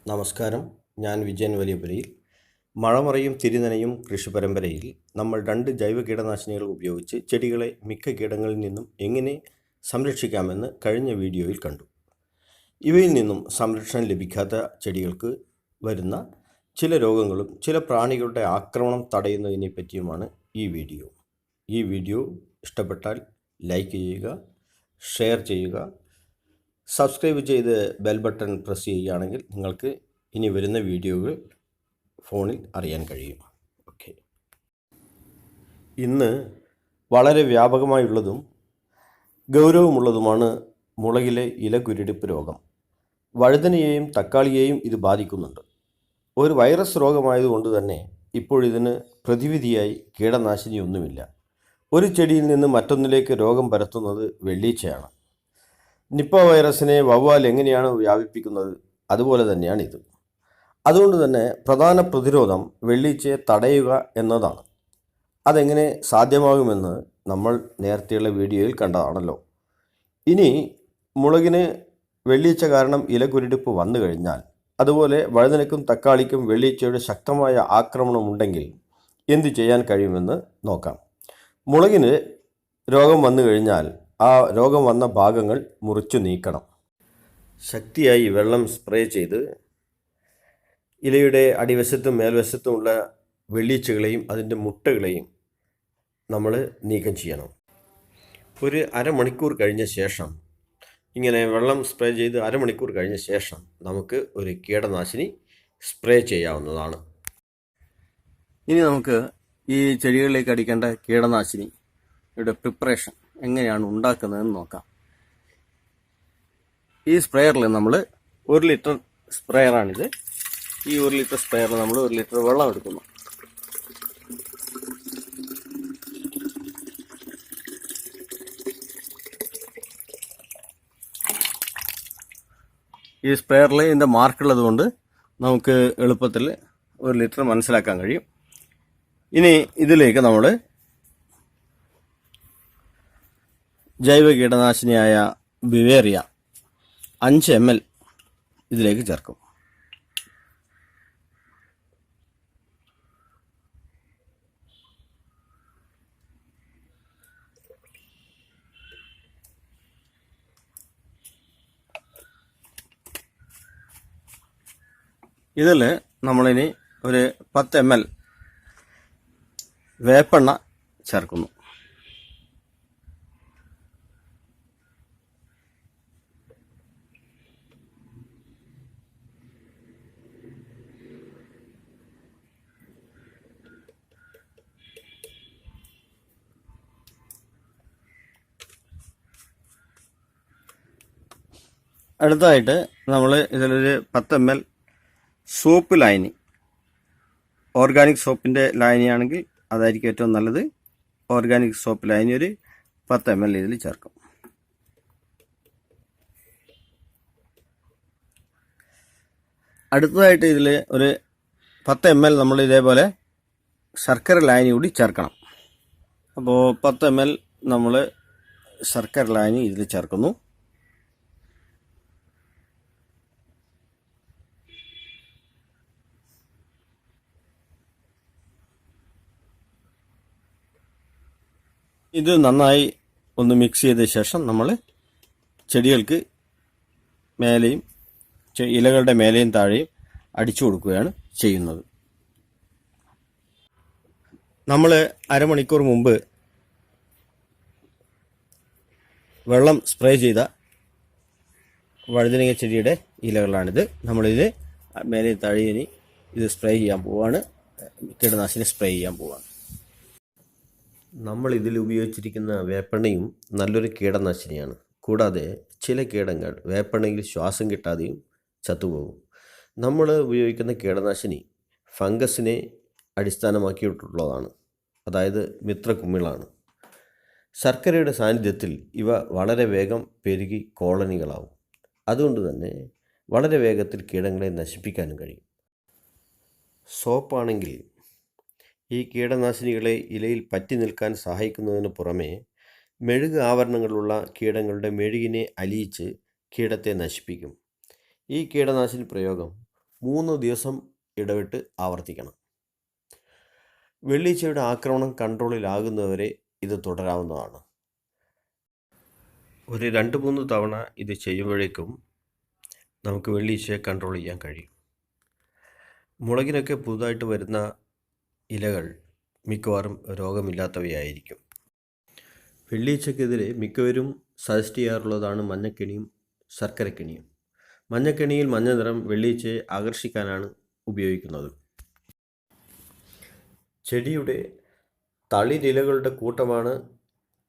നമസ്കാരം. ഞാൻ വിജയൻ വലിയപുരയിൽ. മഴമറയും തിരിനനയും കൃഷി പരമ്പരയിൽ നമ്മൾ 2 ജൈവ കീടനാശിനികൾ ഉപയോഗിച്ച് ചെടികളെ മിക്ക കീടങ്ങളിൽ നിന്നും എങ്ങനെ സംരക്ഷിക്കാമെന്ന് കഴിഞ്ഞ വീഡിയോയിൽ കണ്ടു. ഇവയിൽ നിന്നും സംരക്ഷണം ലഭിക്കാത്ത ചെടികൾക്ക് വരുന്ന ചില രോഗങ്ങളും ചില പ്രാണികളുടെ ആക്രമണം തടയുന്നതിനെ പറ്റിയുമാണ് ഈ വീഡിയോ. ഈ വീഡിയോ ഇഷ്ടപ്പെട്ടാൽ ലൈക്ക് ചെയ്യുക, ഷെയർ ചെയ്യുക, സബ്സ്ക്രൈബ് ചെയ്ത് ബെൽ ബട്ടൺ പ്രസ് ചെയ്യുകയാണെങ്കിൽ നിങ്ങൾക്ക് ഇനി വരുന്ന വീഡിയോകൾ ഫോണിൽ അറിയാൻ കഴിയും. ഓക്കെ. ഇന്ന് വളരെ വ്യാപകമായുള്ളതും ഗൗരവമുള്ളതുമാണ് മുളകിലെ ഇലകുരുടിപ്പ് രോഗം. വഴുതനയെയും തക്കാളിയെയും ഇത് ബാധിക്കുന്നുണ്ട്. ഒരു വൈറസ് രോഗമായതുകൊണ്ട് തന്നെ ഇപ്പോഴിതിന് പ്രതിവിധിയായി കീടനാശിനിയൊന്നുമില്ല. ഒരു ചെടിയിൽ നിന്ന് മറ്റൊന്നിലേക്ക് രോഗം പരത്തുന്നത് വെള്ളീച്ചയാണ്. നിപ്പ വൈറസിനെ വവ്വാൽ എങ്ങനെയാണ് വ്യാപിപ്പിക്കുന്നത്, അതുപോലെ തന്നെയാണ് ഇത്. അതുകൊണ്ട് തന്നെ പ്രധാന പ്രതിരോധം വെള്ളീച്ചയെ തടയുക എന്നതാണ്. അതെങ്ങനെ സാധ്യമാകുമെന്ന് നമ്മൾ നേരത്തെയുള്ള വീഡിയോയിൽ കണ്ടതാണല്ലോ. ഇനി മുളകിന് വെള്ളീച്ച കാരണം ഇലകുരുടിപ്പ് വന്നു കഴിഞ്ഞാൽ, അതുപോലെ വഴുതനയ്ക്കും തക്കാളിക്കും വെള്ളീച്ചയുടെ ശക്തമായ ആക്രമണമുണ്ടെങ്കിൽ എന്തു ചെയ്യാൻ കഴിയുമെന്ന് നോക്കാം. മുളകിന് രോഗം വന്നു കഴിഞ്ഞാൽ ആ രോഗം വന്ന ഭാഗങ്ങൾ മുറിച്ചു നീക്കണം. ശക്തിയായി വെള്ളം സ്പ്രേ ചെയ്ത് ഇലയുടെ അടിവശത്തും മേൽവശത്തുമുള്ള വെള്ളീച്ചകളെയും അതിൻ്റെ മുട്ടകളെയും നമ്മൾ നീക്കം ചെയ്യണം. ഒരു അരമണിക്കൂർ കഴിഞ്ഞ ശേഷം, ഇങ്ങനെ വെള്ളം സ്പ്രേ ചെയ്ത് അരമണിക്കൂർ കഴിഞ്ഞ ശേഷം നമുക്ക് ഒരു കീടനാശിനി സ്പ്രേ ചെയ്യാവുന്നതാണ്. ഇനി നമുക്ക് ഈ ചെടികളിലേക്ക് അടിക്കേണ്ട കീടനാശിനിയുടെ പ്രിപ്പറേഷൻ എങ്ങനെയാണ് ഉണ്ടാക്കുന്നതെന്ന് നോക്കാം. ഈ സ്പ്രേയറിൽ നമ്മൾ 1 ലിറ്റർ സ്പ്രേയറാണിത്. ഈ 1 ലിറ്റർ സ്പ്രേയറിൽ നമ്മൾ 1 ലിറ്റർ വെള്ളം എടുക്കുന്നു. ഈ സ്പ്രേയറിൽ ഇതിൻ്റെ മാർക്കുള്ളത് കൊണ്ട് നമുക്ക് എളുപ്പത്തിൽ 1 ലിറ്റർ മനസ്സിലാക്കാൻ കഴിയും. ഇനി ഇതിലേക്ക് നമ്മൾ ജൈവ കീടനാശിനിയായ ബിവേറിയ 5 ml ഇതിലേക്ക് ചേർക്കും. ഇതിൽ നമ്മളിനി ഒരു 10 ml വേപ്പെണ്ണ ചേർക്കുന്നു. അടുത്തതായിട്ട് നമ്മൾ ഇതിലൊരു 10 ml സോപ്പ് ലായനി, ഓർഗാനിക് സോപ്പിൻ്റെ ലായനിയാണെങ്കിൽ അതായിരിക്കും ഏറ്റവും നല്ലത്. ഓർഗാനിക് സോപ്പ് ലായനി ഒരു 10 ml ഇതിൽ ചേർക്കും. അടുത്തതായിട്ട് ഇതിൽ ഒരു 10 ml നമ്മൾ ഇതേപോലെ ശർക്കര ലായനി കൂടി ചേർക്കണം. അപ്പോൾ 10 ml നമ്മൾ ശർക്കര ലായനി ഇതിൽ ചേർക്കുന്നു. ഇത് നന്നായി ഒന്ന് മിക്സ് ചെയ്ത ശേഷം നമ്മൾ ചെടികൾക്ക് മേലെയും ഇലകളുടെ മേലെയും താഴെയും അടിച്ചു കൊടുക്കുകയാണ് ചെയ്യുന്നത്. നമ്മൾ അരമണിക്കൂർ മുമ്പ് വെള്ളം സ്പ്രേ ചെയ്ത വഴുതനങ്ങ ചെടിയുടെ ഇലകളാണിത്. നമ്മളിത് മേലെയും താഴെയും ഇത് സ്പ്രേ ചെയ്യാൻ പോവുകയാണ്, കീടനാശിനി സ്പ്രേ ചെയ്യാൻ പോവുകയാണ്. നമ്മൾ ഇതിൽ ഉപയോഗിച്ചിരിക്കുന്ന വേപ്പെണ്ണയും നല്ലൊരു കീടനാശിനിയാണ്. കൂടാതെ ചില കീടങ്ങൾ വേപ്പെണ്ണയിൽ ശ്വാസം കിട്ടാതെയും ചത്തുപോകും. നമ്മൾ ഉപയോഗിക്കുന്ന കീടനാശിനി ഫംഗസിനെ അടിസ്ഥാനമാക്കിയിട്ടുള്ളതാണ്, അതായത് മിത്രകുമിളാണ്. ശർക്കരയുടെ സാന്നിധ്യത്തിൽ ഇവ വളരെ വേഗം പെരുകി കോളനികളാവും. അതുകൊണ്ട് തന്നെ വളരെ വേഗത്തിൽ കീടങ്ങളെ നശിപ്പിക്കാനും കഴിയും. സോപ്പാണെങ്കിൽ ഈ കീടനാശിനികളെ ഇലയിൽ പറ്റി നിൽക്കാൻ സഹായിക്കുന്നതിന് പുറമെ മെഴുക് ആവരണങ്ങളുള്ള കീടങ്ങളുടെ മെഴുകിനെ അലിയിച്ച് കീടത്തെ നശിപ്പിക്കും. ഈ കീടനാശിനി പ്രയോഗം 3 ദിവസം ഇടവിട്ട് ആവർത്തിക്കണം. വെള്ളീച്ചയുടെ ആക്രമണം കൺട്രോളിലാകുന്നവരെ ഇത് തുടരാവുന്നതാണ്. ഒരു 2-3 തവണ ഇത് ചെയ്യുമ്പോഴേക്കും നമുക്ക് വെള്ളീച്ചയെ കൺട്രോൾ ചെയ്യാൻ കഴിയും. മുളകിനൊക്കെ പുതുതായിട്ട് വരുന്ന ഇലകൾ മിക്കവാറും രോഗമില്ലാത്തവയായിരിക്കും. വെള്ളീച്ചക്കെതിരെ മിക്കവരും സജസ്റ്റ് ചെയ്യാറുള്ളതാണ് മഞ്ഞക്കെണിയും ശർക്കരക്കെണിയും. മഞ്ഞക്കെണിയിൽ മഞ്ഞ നിറം വെള്ളീച്ചയെ ആകർഷിക്കാനാണ് ഉപയോഗിക്കുന്നത്. ചെടിയുടെ തളിരിലകളുടെ കൂട്ടമാണ്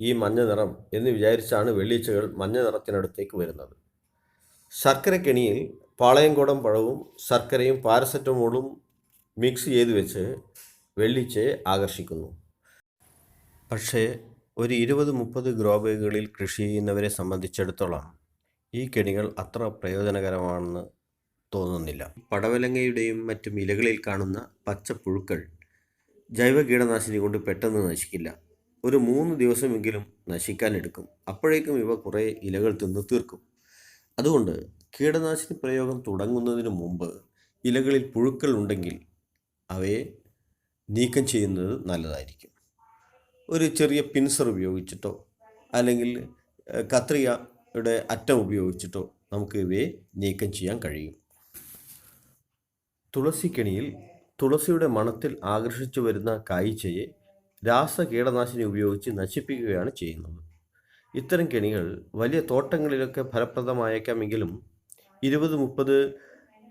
ഈ മഞ്ഞ നിറം എന്ന് വിചാരിച്ചാണ് വെള്ളീച്ചകൾ മഞ്ഞ നിറത്തിനടുത്തേക്ക് വരുന്നത്. ശർക്കരക്കെണിയിൽ പാളയംകോടൻ പഴവും ശർക്കരയും പാരസെറ്റമോളും മിക്സ് ചെയ്ത് വെച്ച് വെള്ളീച്ചയെ ആകർഷിക്കുന്നു. പക്ഷേ ഒരു 20-30 ഗ്രോ ബാഗുകളിൽ കൃഷി ചെയ്യുന്നവരെ സംബന്ധിച്ചിടത്തോളം ഈ കെണികൾ അത്ര പ്രയോജനകരമാണെന്ന് തോന്നുന്നില്ല. പടവലങ്ങയുടെയും മറ്റും ഇലകളിൽ കാണുന്ന പച്ചപ്പുഴുക്കൾ ജൈവ കീടനാശിനി കൊണ്ട് പെട്ടെന്ന് നശിക്കില്ല. ഒരു 3 ദിവസമെങ്കിലും നശിക്കാനെടുക്കും. അപ്പോഴേക്കും ഇവ കുറേ ഇലകൾ തിന്ന് തീർക്കും. അതുകൊണ്ട് കീടനാശിനി പ്രയോഗം തുടങ്ങുന്നതിന് മുമ്പ് ഇലകളിൽ പുഴുക്കൾ ഉണ്ടെങ്കിൽ അവയെ നീക്കം ചെയ്യുന്നത് നല്ലതായിരിക്കും. ഒരു ചെറിയ പിൻസർ ഉപയോഗിച്ചിട്ടോ അല്ലെങ്കിൽ കത്രികയുടെ അറ്റം ഉപയോഗിച്ചിട്ടോ നമുക്ക് ഇവയെ നീക്കം ചെയ്യാൻ കഴിയും. തുളസിക്കെണിയിൽ തുളസിയുടെ മണത്തിൽ ആകർഷിച്ചു വരുന്ന കായ്ച്ചയെ രാസ കീടനാശിനി ഉപയോഗിച്ച് നശിപ്പിക്കുകയാണ് ചെയ്യുന്നത്. ഇത്തരം കെണികൾ വലിയ തോട്ടങ്ങളിലൊക്കെ ഫലപ്രദമായേക്കാമെങ്കിലും 20-30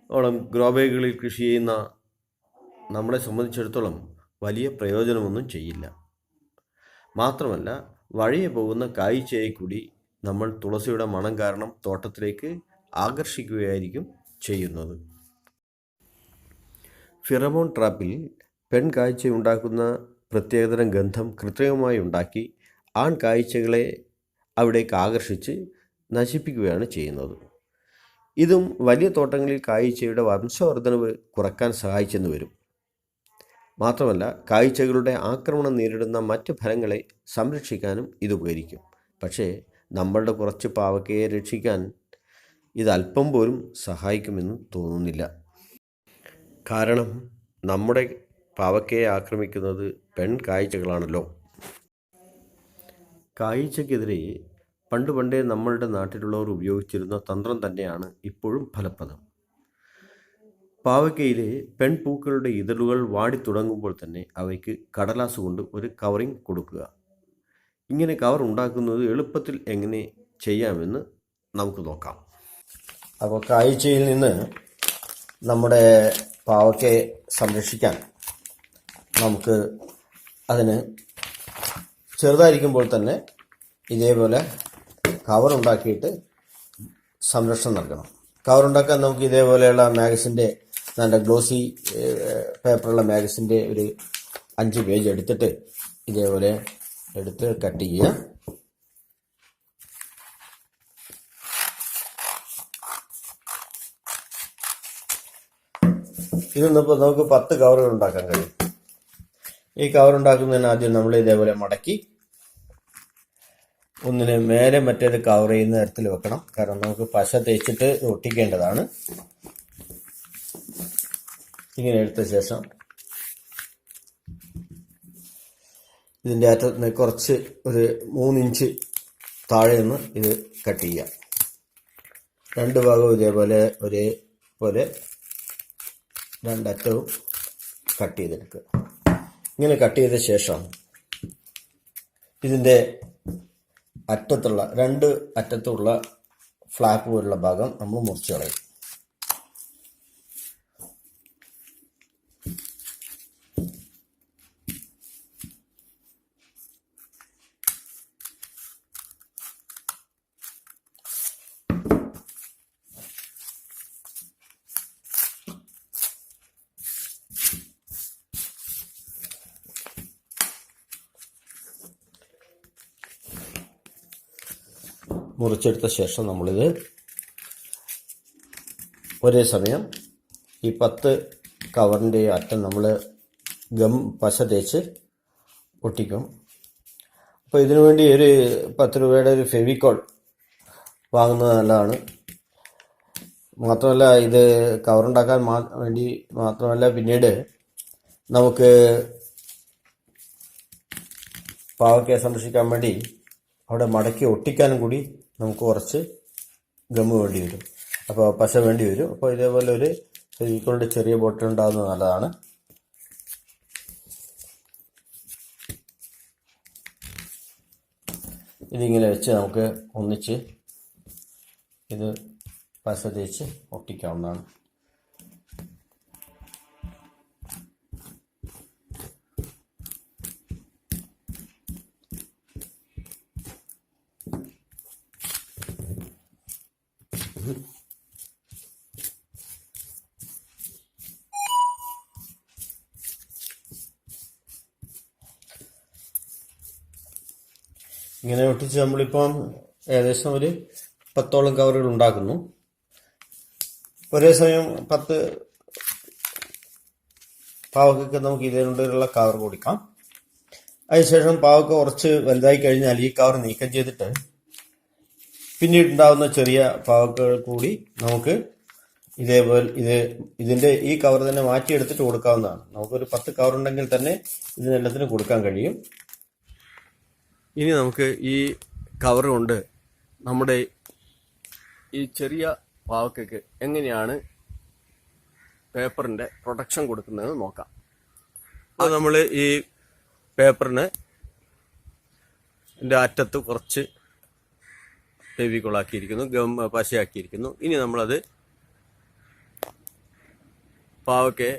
ഓളം ഗ്രോ ബാഗുകളിൽ കൃഷി ചെയ്യുന്ന നമ്മളെ സംബന്ധിച്ചിടത്തോളം വലിയ പ്രയോജനമൊന്നും ചെയ്യില്ല. മാത്രമല്ല വഴിയെ പോകുന്ന കായ്ച്ചയെ കൂടി നമ്മൾ തുളസിയുടെ മണം കാരണം തോട്ടത്തിലേക്ക് ആകർഷിക്കുകയായിരിക്കും ചെയ്യുന്നത്. ഫിറമോൺ ട്രാപ്പിൽ പെൺകായ്ച്ചയുണ്ടാക്കുന്ന പ്രത്യേകതരം ഗന്ധം കൃത്രിമമായി ഉണ്ടാക്കി ആൺകായ്ച്ചകളെ അവിടേക്ക് ആകർഷിച്ച് നശിപ്പിക്കുകയാണ് ചെയ്യുന്നത്. ഇതും വലിയ തോട്ടങ്ങളിൽ കായ്ച്ചയുടെ വംശവർദ്ധനവ് കുറയ്ക്കാൻ സഹായിച്ചെന്ന് വരും. മാത്രമല്ല കായ്ച്ചകളുടെ ആക്രമണം നേരിടുന്ന മറ്റ് ഫലങ്ങളെ സംരക്ഷിക്കാനും ഇത് ഉപകരിക്കും. പക്ഷേ നമ്മളുടെ കുറച്ച് പാവയ്ക്കയെ രക്ഷിക്കാൻ ഇത് അല്പം പോലും സഹായിക്കുമെന്ന് തോന്നുന്നില്ല. കാരണം നമ്മുടെ പാവയ്ക്കയെ ആക്രമിക്കുന്നത് പെൺകായ്ച്ചകളാണല്ലോ. കായ്ച്ചയ്ക്കെതിരെ പണ്ടേ നമ്മളുടെ നാട്ടിലുള്ളവർ ഉപയോഗിച്ചിരുന്ന തന്ത്രം തന്നെയാണ് ഇപ്പോഴും ഫലപ്രദം. പാവയ്ക്കയിലെ പെൺപൂക്കളുടെ ഇതളുകൾ വാടിത്തുടങ്ങുമ്പോൾ തന്നെ അവയ്ക്ക് കടലാസ് കൊണ്ട് ഒരു കവറിങ് കൊടുക്കുക. ഇങ്ങനെ കവർ ഉണ്ടാക്കുന്നത് എളുപ്പത്തിൽ എങ്ങനെ ചെയ്യാമെന്ന് നമുക്ക് നോക്കാം. അപ്പോൾ കായ്ച്ചയിൽ നിന്ന് നമ്മുടെ പാവയ്ക്കയെ സംരക്ഷിക്കാൻ നമുക്ക് അതിന് ചെറുതായിരിക്കുമ്പോൾ തന്നെ ഇതേപോലെ കവറുണ്ടാക്കിയിട്ട് സംരക്ഷണം നൽകണം. കവറുണ്ടാക്കാൻ നമുക്ക് ഇതേപോലെയുള്ള മാഗസിൻ്റെ നല്ല ഗ്ലോസി പേപ്പറുള്ള മാഗസിൻ്റെ ഒരു 5 പേജ് എടുത്തിട്ട് ഇതേപോലെ എടുത്ത് കട്ട് ചെയ്യുക. ഇതിന്നിപ്പോൾ നമുക്ക് 10 കവറുകൾ ഉണ്ടാക്കാൻ കഴിയും. ഈ കവർ ഉണ്ടാക്കുന്നതിന് ആദ്യം നമ്മൾ ഇതേപോലെ മടക്കി ഒന്നിന് മേലെ മറ്റേത് കവർ ചെയ്യുന്ന തരത്തിൽ വെക്കണം. കാരണം നമുക്ക് പശ തേച്ചിട്ട് ഒട്ടിക്കേണ്ടതാണ്. ഇങ്ങനെ എടുത്ത ശേഷം ഇതിൻ്റെ അറ്റത്ത് നിന്ന് കുറച്ച് ഒരു 3 ഇഞ്ച് താഴെ നിന്ന് ഇത് കട്ട് ചെയ്യുക. 2 ഭാഗവും ഒരേപോലെ 2 അറ്റവും കട്ട് ചെയ്തെടുക്കുക. ഇങ്ങനെ കട്ട് ചെയ്ത ശേഷം ഇതിൻ്റെ അറ്റത്തുള്ള 2 അറ്റത്തുള്ള ഫ്ലാപ്പ് പോലുള്ള ഭാഗം നമ്മൾ മുറിച്ച് കളയും. മുറിച്ചെടുത്ത ശേഷം നമ്മളിത് ഒരേ സമയം ഈ 10 കവറിൻ്റെ അറ്റം നമ്മൾ പശ തേച്ച് ഒട്ടിക്കും. അപ്പോൾ ഇതിനു വേണ്ടി ഒരു 10 രൂപയുടെ ഒരു ഫെവിക്കോൾ വാങ്ങുന്നത് നല്ലതാണ്. മാത്രമല്ല ഇത് കവറുണ്ടാക്കാൻ വേണ്ടി മാത്രമല്ല, പിന്നീട് നമുക്ക് പാവയ്ക്ക സംരക്ഷിക്കാൻ വേണ്ടി അവിടെ മടക്കി ഒട്ടിക്കാനും കൂടി നമുക്ക് കുറച്ച് ഗമ്മ് വേണ്ടി വരും, അപ്പോൾ പശ വേണ്ടി വരും. അപ്പോൾ ഇതേപോലെ ഒരു ഫെവിക്കോളിൻ്റെ ചെറിയ ബോട്ടിൽ ഉണ്ടാകുന്നത് നല്ലതാണ്. ഇതിങ്ങനെ വെച്ച് നമുക്ക് ഒന്നിച്ച് ഇത് പശ തേച്ച് ഒട്ടിക്കാവുന്നതാണ്. ഇങ്ങനെ ഒട്ടിച്ച് നമ്മളിപ്പം ഏകദേശം ഒരു 10ഓളം കവറുകൾ ഉണ്ടാക്കുന്നു. ഒരേ സമയം 10 പാവയ്ക്കൊക്കെ നമുക്ക് ഇതിനുള്ള കവർ കൊടുക്കാം. അതിനുശേഷം പാവയ്ക്ക കുറച്ച് വലുതായി കഴിഞ്ഞാൽ ഈ കവർ നീക്കം ചെയ്തിട്ട് പിന്നീട് ഉണ്ടാകുന്ന ചെറിയ പാവയ്ക്കകൾ കൂടി നമുക്ക് ഇതേപോലെ ഇതിന്റെ ഈ കവർ തന്നെ മാറ്റിയെടുത്തിട്ട് കൊടുക്കാവുന്നതാണ്. നമുക്കൊരു 10 കവർ ഉണ്ടെങ്കിൽ തന്നെ ഇതിനെല്ലാത്തിനും കൊടുക്കാൻ കഴിയും. ഇനി നമുക്ക് ഈ കവർ കൊണ്ട് നമ്മുടെ ഈ ചെറിയ പാവയ്ക്കയ്ക്ക് എങ്ങനെയാണ് പേപ്പറിന്റെ പ്രൊട്ടക്ഷൻ കൊടുക്കുന്നതെന്ന് നോക്കാം. അത് നമ്മൾ ഈ പേപ്പറിന് അറ്റത്ത് കുറച്ച് ഫെവിക്കോളാക്കിയിരിക്കുന്നു, പശയാക്കിയിരിക്കുന്നു. ഇനി നമ്മളത് പാവയ്ക്ക്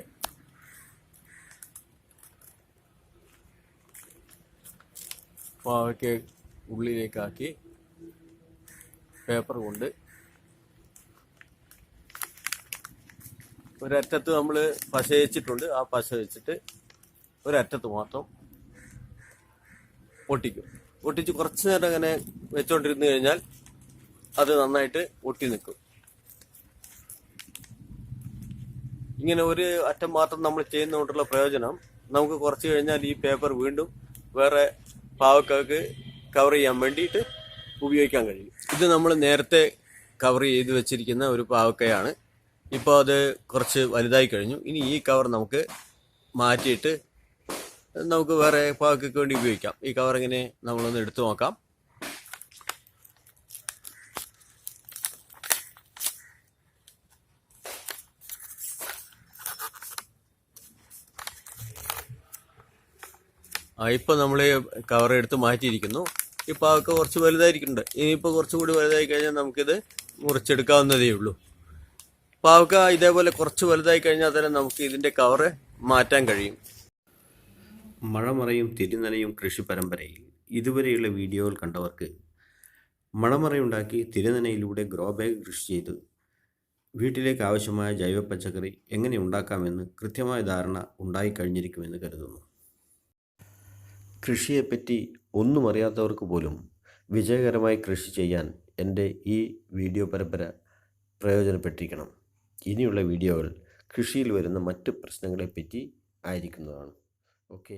ഉള്ളിലേക്കാക്കി പേപ്പർ കൊണ്ട് ഒരറ്റത്ത് നമ്മൾ പശ വെച്ചിട്ടുണ്ട്. ആ പശ വെച്ചിട്ട് ഒരറ്റത്ത് മാത്രം ഒട്ടിച്ച് കുറച്ച് നേരം അങ്ങനെ വെച്ചോണ്ടിരുന്നു കഴിഞ്ഞാൽ അത് നന്നായിട്ട് ഒട്ടി നിൽക്കും. ഇങ്ങനെ ഒരു അറ്റം മാത്രം നമ്മൾ ചെയ്യുന്നതുകൊണ്ടുള്ള പ്രയോജനം, നമുക്ക് കുറച്ച് കഴിഞ്ഞാൽ ഈ പേപ്പർ വീണ്ടും വേറെ പാവയ്ക്കക്ക് കവർ ചെയ്യാൻ വേണ്ടിയിട്ട് ഉപയോഗിക്കാൻ കഴിയും. ഇത് നമ്മൾ നേരത്തെ കവർ ചെയ്ത് വെച്ചിരിക്കുന്ന ഒരു പാവയ്ക്കയാണ്. ഇപ്പോൾ അത് കുറച്ച് വലുതായി കഴിഞ്ഞു. ഇനി ഈ കവർ നമുക്ക് മാറ്റിയിട്ട് നമുക്ക് വേറെ പാവയ്ക്കക്ക് വേണ്ടി ഉപയോഗിക്കാം. ഈ കവർ ഇങ്ങനെ നമ്മളൊന്ന് എടുത്തു നോക്കാം. ഇപ്പോൾ നമ്മൾ കവർ എടുത്ത് മാറ്റിയിരിക്കുന്നു. ഈ പാവയ്ക്ക കുറച്ച് വലുതായിരിക്കുന്നുണ്ട്. ഇനിയിപ്പോൾ കുറച്ചുകൂടി വലുതായി കഴിഞ്ഞാൽ നമുക്കിത് മുറിച്ചെടുക്കാവുന്നതേ ഉള്ളൂ. പാവയ്ക്ക ഇതേപോലെ കുറച്ച് വലുതായി കഴിഞ്ഞാൽ തന്നെ നമുക്ക് ഇതിൻ്റെ കവറ് മാറ്റാൻ കഴിയും. മഴമറയും തിരുനനയും കൃഷി പരമ്പരയിൽ ഇതുവരെയുള്ള വീഡിയോകൾ കണ്ടവർക്ക് മഴമറയുണ്ടാക്കി തിരുനനയിലൂടെ ഗ്രോ ബാഗ് കൃഷി ചെയ്ത് വീട്ടിലേക്ക് ആവശ്യമായ ജൈവ പച്ചക്കറി എങ്ങനെ ഉണ്ടാക്കാമെന്ന് കൃത്യമായ ധാരണ ഉണ്ടായിക്കഴിഞ്ഞിരിക്കുമെന്ന് കരുതുന്നു. കൃഷിയെപ്പറ്റി ഒന്നും അറിയാത്തവർക്ക് പോലും വിജയകരമായി കൃഷി ചെയ്യാൻ എൻ്റെ ഈ വീഡിയോ പരമ്പര പ്രയോജനപ്പെട്ടിരിക്കണം. ഇനിയുള്ള വീഡിയോകൾ കൃഷിയിൽ വരുന്ന മറ്റ് പ്രശ്നങ്ങളെപ്പറ്റി ആയിരിക്കുന്നതാണ്. ഓക്കെ.